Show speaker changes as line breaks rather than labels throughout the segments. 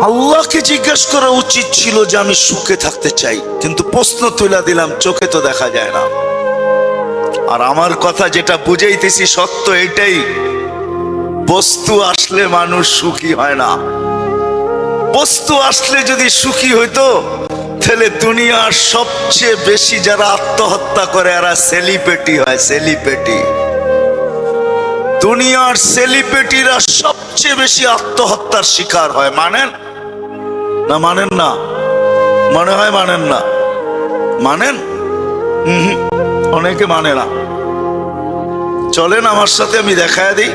আল্লাহকে জিজ্ঞেস করা উচিত ছিল যে আমি সুখে থাকতে চাই, কিন্তু প্রশ্ন তুলে দিলাম, চোখে তো দেখা যায় না। আর আমার কথা যেটা বুঝাইতেছি সত্য এটাই, বস্তু আসলে মানুষ সুখী হয় না। বস্তু আসলে যদি সুখী হইতো তাহলে দুনিয়ার সবচেয়ে বেশি যারা আত্মহত্যা করে এরা সেলিব্রিটি হয়। সেলিব্রিটি, দুনিয়ার সেলিব্রিটিরা সবচেয়ে বেশি আত্মহত্যার শিকার হয়। মানেন না? মানেন না? মনে হয় মানেন না। মানেন? অনেকে মানে না। চলেন আমার সাথে, আমি দেখায় দিই।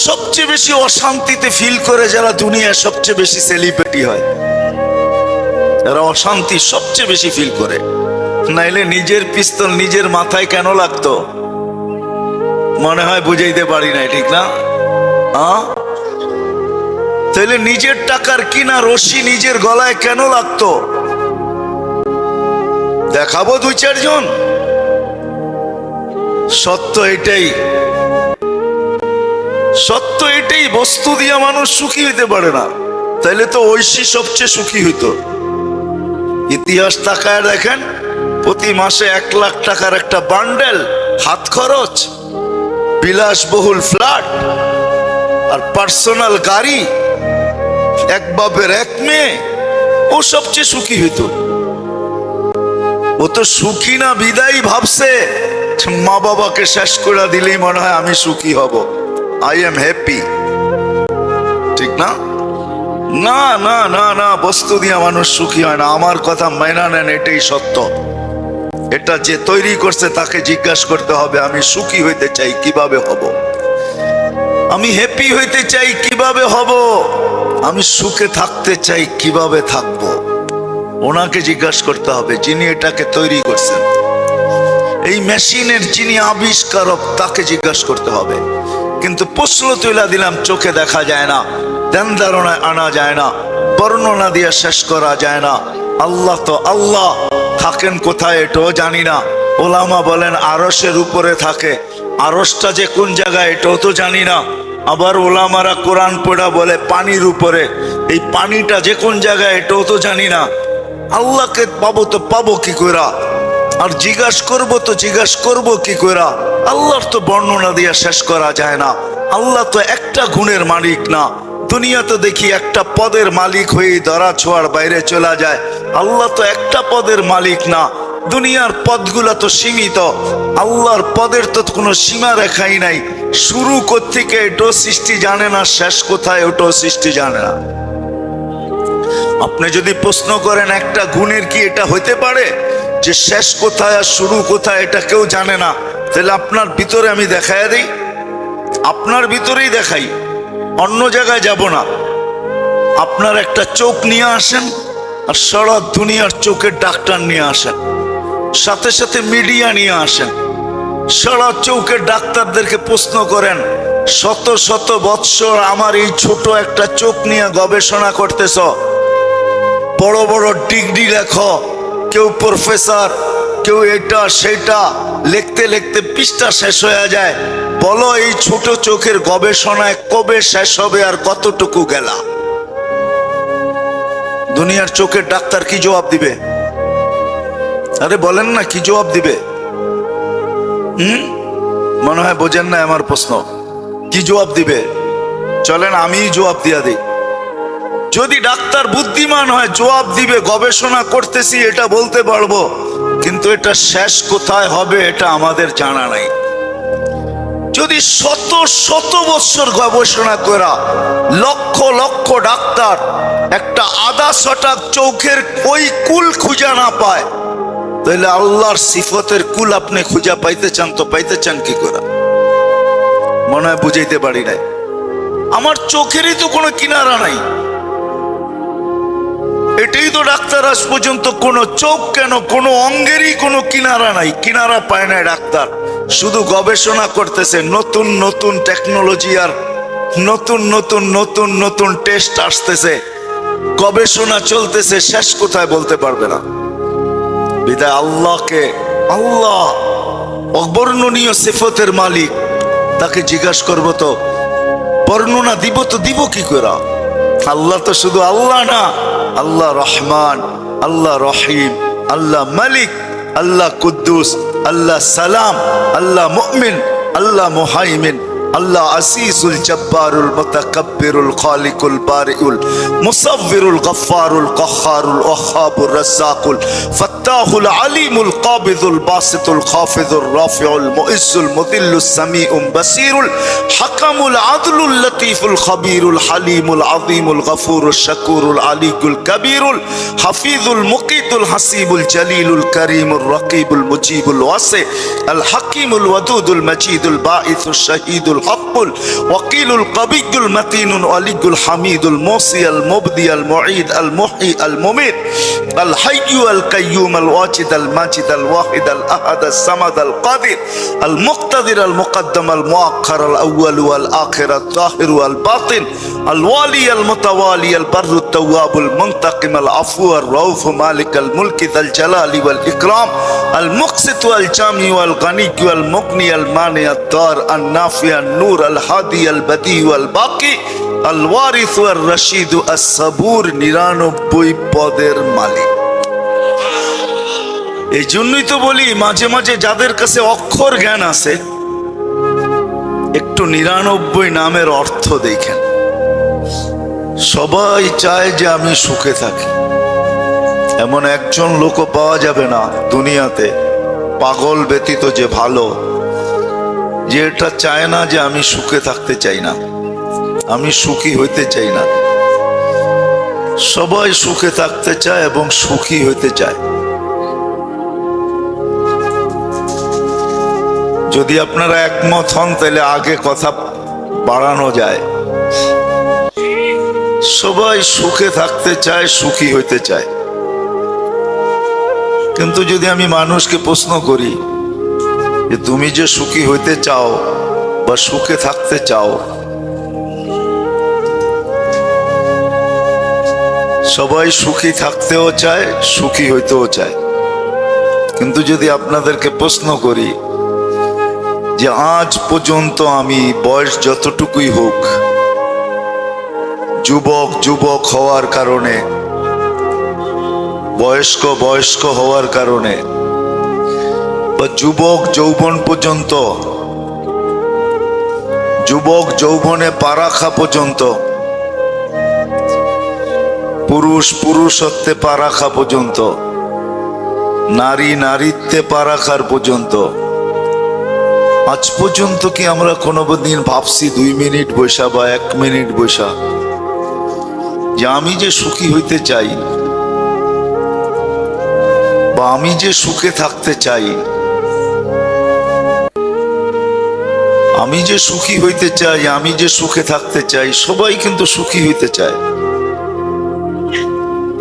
সবচেয়ে বেশি অশান্তিতে ফিল করে যারা দুনিয়ার সবচেয়ে বেশি সেলিব্রিটি হয়, এরা অশান্তি সবচেয়ে বেশি ফিল করে। নাইলে নিজের পিস্তল নিজের মাথায় কেন লাগতো? মনে হয় বুঝাইতে পারি নাই, ঠিক না? তাহলে নিজের টাকার কিনা রশি নিজের গলায় কেন লাগতো? দেখাবো দুই চারজন। সত্য এটাই, সত্য এটাই। বস্তু দিয়া মানুষ সুখী হইতে পারে না, তাইলে তো ঐশী সবচেয়ে সুখী হইতো। ইতিহাস তাকায় দেখেন, প্রতি মাসে 1 লাখ টাকার একটা বান্ডেল, হাত খরচ, বিলাসবহুল ফ্ল্যাট আর পার্সোনাল গাড়ি, এক বাপের এক মেয়ে, ও সবচেয়ে সুখী হইতো। ও তো সুখী না বিদায় ভাবছে মা বাবাকে শেষ করে দিলেই মনে হয় আমি সুখী হব, আই এম হ্যাপি। ঠিক না? না না না না, বস্তু দিয়ে মানুষ সুখী হয় না। আমার কথা মাইনা নেন, এটাই সত্য। এটা যে তৈরি করছে তাকে জিজ্ঞাসা করতে হবে, আমি সুখী হইতে চাই, কিভাবে হব? আমি হ্যাপি হইতে চাই, কিভাবে হব? আমি সুখে থাকতে চাই, কিভাবে থাকবো? ওনাকে জিজ্ঞাসা করতে হবে, যিনি এটাকে তৈরি করছেন, এই মেশিনের যিনি আবিষ্কারক, তাকে জিজ্ঞাসা করতে হবে। কিন্তু প্রশ্ন তুলে দিলাম, চোখে দেখা যায় না, ধ্যান ধারণায় আনা যায় না, বর্ণনা দিয়ে শেষ করা যায় না। আল্লাহ তো আল্লাহ, থাকেন কোথায় এটাও জানি না। ওলামা বলেন আরশের উপরে থাকে, আরশটা যে কোন জায়গায় এটাও তো জানি না। আবার ওলামারা কোরআন পড়া বলে পানির উপরে, এই পানিটা যে কোন জায়গায় এটাও তো জানি না। আল্লাহকে পাবো তো পাবো কি কইরা, আর জিজ্ঞাসা করবো তো জিজ্ঞাসা করবো কি কইরা? আল্লাহর তো বর্ণনা দিয়ে শেষ করা যায় না। আল্লাহ তো একটা গুণের মালিক না। দুনিয়া তো দেখি একটা পদের মালিক হয়ে ধরা ছোঁয়ার বাইরে চলে যায়। আল্লাহ তো একটা পদের মালিক না, দুনিয়ার পদগুলা তো সীমিত। আল্লাহর পদের তো কোনো সীমা রেখাই নাই। শুরু কোত্থেকে এটাও সৃষ্টি জানে না, শেষ কোথায় ওটাও সৃষ্টি জানে না। আপনি যদি প্রশ্ন করেন একটা গুণের কি এটা হইতে পারে যে শেষ কোথায় আর শুরু কোথায় এটা কেউ জানে না, তাহলে আপনার ভিতরে আমি দেখাই দিই, আপনার ভিতরেই দেখাই, অন্য জায়গায় যাব না। আপনার একটা চোখ নিয়ে আসেন আর সারা দুনিয়ার চোখের ডাক্তার নিয়ে আসেন, সাথে সাথে মিডিয়া নিয়ে আসেন। সারা চোখের ডাক্তারদেরকে প্রশ্ন করেন, শত শত বৎসর আমার এই ছোট একটা চোখ নিয়ে গবেষণা করতেছ, বড় বড় ডিগ্রি লেখো, কেউ প্রফেসর, কেউ এটা সেটা, লিখতে লিখতে পৃষ্ঠা শেষ হয়ে যায়। বলো এই ছোট চোখের গবেষণায় কবে শেষ হবে আর কতটুকু গেলা? দুনিয়ার চোখের ডাক্তার কি জবাব দিবে? আরে বলেন না, কি জবাব দিবে? মনে হয় বোঝেন না আমার প্রশ্ন। কি জবাব দিবে? চলেন আমি জবাব দিয়া দিই। যদি ডাক্তার বুদ্ধিমান হয় জবাব দিবে, গবেষণা করতেছি এটা বলতে পারবো, কিন্তু এটা শেষ কোথায় হবে এটা আমাদের জানা নাই। যদি শত শত বছর গবেষণা করা লক্ষ লক্ষ ডাক্তার একটা আধা ছটাক চোখের ওই কুল খুঁজে না পায়, তাহলে আল্লাহর সিফতের কুল আপনি খুঁজে পাইতে চান তো পাইতে চান কি করে? মনে হয় বুঝাইতে পারি নাই। আমার চোখেরই তো কোনো কিনারা নাই। এটাই তো ডাক্তার আজ পর্যন্ত কোনো চোখ কেন কোনো অঙ্গেরই কোনো কিনারা নাই, কিনারা পায় না ডাক্তার। শুধু গবেষণা করতেছে, নতুন নতুন টেকনোলজি আর নতুন নতুন নতুন নতুন টেস্ট আসতেছে, গবেষণা চলতেছে, শেষ কোথায় বলতে পারবে না। বিদায় আল্লাহকে, আল্লাহ অবর্ণনীয় সিফতের মালিক, তাকে জিজ্ঞাসা করবো তো বর্ণনা দিব তো দিব কি করে? আল্লাহ তো শুধু আল্লাহ না, আল্লাহ রহমান, আল্লাহ রহিম, আল্লাহ মালিক, আল্লাহ কুদ্দুস, আল্লাহ সালাম, আল্লাহ মুমিন, আল্লাহ মুহাইমিন, আল্লাহ আসিসুল জব্বারুল মুতাকাব্বিরুল খালিকুল বারিউল মুসাవ్বিরুল গফফারুল কাহ্হারুল ওয়াহ্হাবুর রাজ্জাকুল ফাত্তাহুল আলিমুল কাবিদুল বাসিতুল খাফিদুর রাফিউল মুইজ্জুল মুদিল্লুস সামিউম বাসিরুল হাকামুল আদলুল লতীফুল খবীরুল হালিমুল আযীমুল গফুরুশ শাকুরুল আলিয়ুল কবীরুল হাফিজুল মুকিতুল হাসিবুল জলিলুল করিমুর রকিবুল মুজিবুল ওয়াসি আল হাকিমুল ওয়াদুদুল মজিদুল বাঈসুশ শাহীদুল حق الوكيل القوي المتين الولي الحميد الموصي المبدي المعيد المحيي المميت الحي القيوم الواجد الماجد الواحد الأحد الصمد القادر المقتدر المقدم المؤخر الأول والآخر الظاهر والباطن الوالي المتوالي البر التواب المنتقم العفو الرؤوف مالك الملك ذا الجلال والإكرام المقسط والجامع والغني والمغني المانع الدار النافع النور الهادي البديع والباقي الوارث والرشيد الصبور 99 পদের মালিক। এই জন্যই তো বলি মাঝে মাঝে যাদের কাছে অক্ষর জ্ঞান আছে একটু 99 নামের অর্থ দেখেন। সবাই চায় যে আমি সুখে থাকি, এমন একজন লোকও পাওয়া যাবে না দুনিয়াতে, পাগল ব্যতীত যে ভালো, যে এটা চায় না যে আমি সুখে থাকতে চাই না, আমি সুখী হইতে চাই না। সবাই সুখে থাকতে চায় এবং সুখী হইতে চায়। যদি আপনারা একমত হন তাহলে আগে কথা বাড়ানো যায়। সবাই সুখে থাকতে চায়, সুখী হইতে চায়। কিন্তু যদি আমি মানুষকে প্রশ্ন করি যে তুমি যে সুখী হইতে চাও বা সুখে থাকতে চাও, সবাই সুখী থাকতেও চায়, সুখী হইতেও চায়। কিন্তু যদি আপনাদেরকে প্রশ্ন করি যে আজ পর্যন্ত আমি বয়স যতটুকুই হোক যুবক হওয়ার কারণে, বয়স্ক হওয়ার কারণে, বা যুবক যৌবন পর্যন্ত, যুবক যৌবনে পা রাখা পর্যন্ত, পুরুষত্বে পা রাখা পর্যন্ত, নারীত্বে পা রাখার পর্যন্ত, আজ পর্যন্ত কি আমরা কোনোদিন ভাবছি 2 মিনিট বসা বা 1 মিনিট বসা যে আমি যে সুখী হইতে চাই বা আমি যে সুখে থাকতে চাই, আমি যে সুখী হইতে চাই, আমি যে সুখে থাকতে চাই। সবাই কিন্তু সুখী হইতে চায়,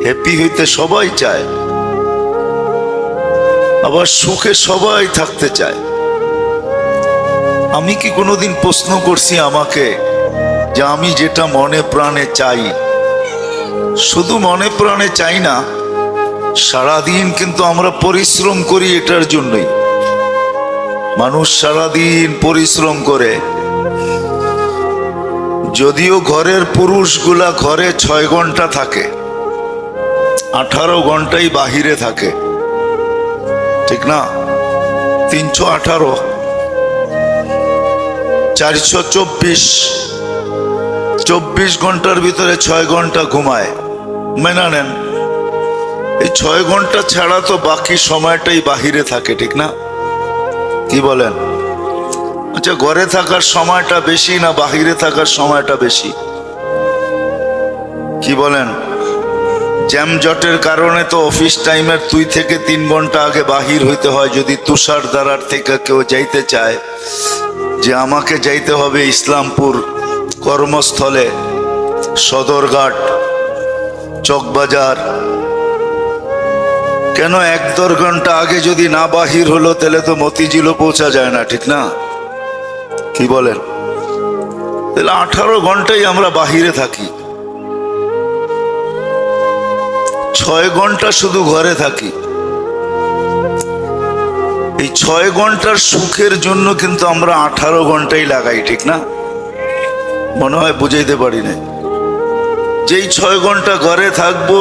হ্যাপি হইতে সবাই চায়, আবার সুখে সবাই থাকতে চায়। আমি কি কোনোদিন প্রশ্ন করছি আমাকে যে আমি যেটা মনে প্রাণে চাই, শুধু মনে প্রাণে চাই না, সারাদিন কিন্তু আমরা পরিশ্রম করি এটার জন্যই। মানুষ সারাদিন পরিশ্রম করে, যদিও ঘরের পুরুষগুলা ঘরে 6 ঘন্টা থাকে, 18 ঘন্টাই বাহিরে থাকে, ঠিক না? 318, 424 ঘন্টার ভিতরে 6 ঘন্টা ঘুমায়, মেনে নেন। এই 6 ঘন্টা ছাড়া তো বাকি সময়টাই বাহিরে থাকে, ঠিক না? কি বলেন? আচ্ছা, ঘরে থাকার সময়টা বেশি না বাহিরে থাকার সময়টা বেশি? কি বলেন? জ্যামজটের কারণে তো অফিস টাইমের 2 থেকে 3 ঘন্টা আগে বাহির হইতে হয়। যদি তুষার দ্বারার থেকে কেউ যাইতে চায় যে আমাকে যাইতে হবে ইসলামপুর কর্মস্থলে, সদরঘাট, চকবাজার, কেন 1-1.5 ঘন্টা আগে যদি না বাহির হলো তাহলে তো মতিঝিলও পৌঁছা যায় না, ঠিক না? কি বলেন? তাহলে 18 ঘন্টাই আমরা বাহিরে থাকি, 6 ঘন্টা শুধু ঘরে থাকি। এই 6 ঘন্টার সুখের জন্য কিন্তু আমরা 18 ঘন্টাই লাগাই, ঠিক না? মনে হয় বুঝাইতে পারি না। যেই 6 ঘন্টা ঘরে থাকবো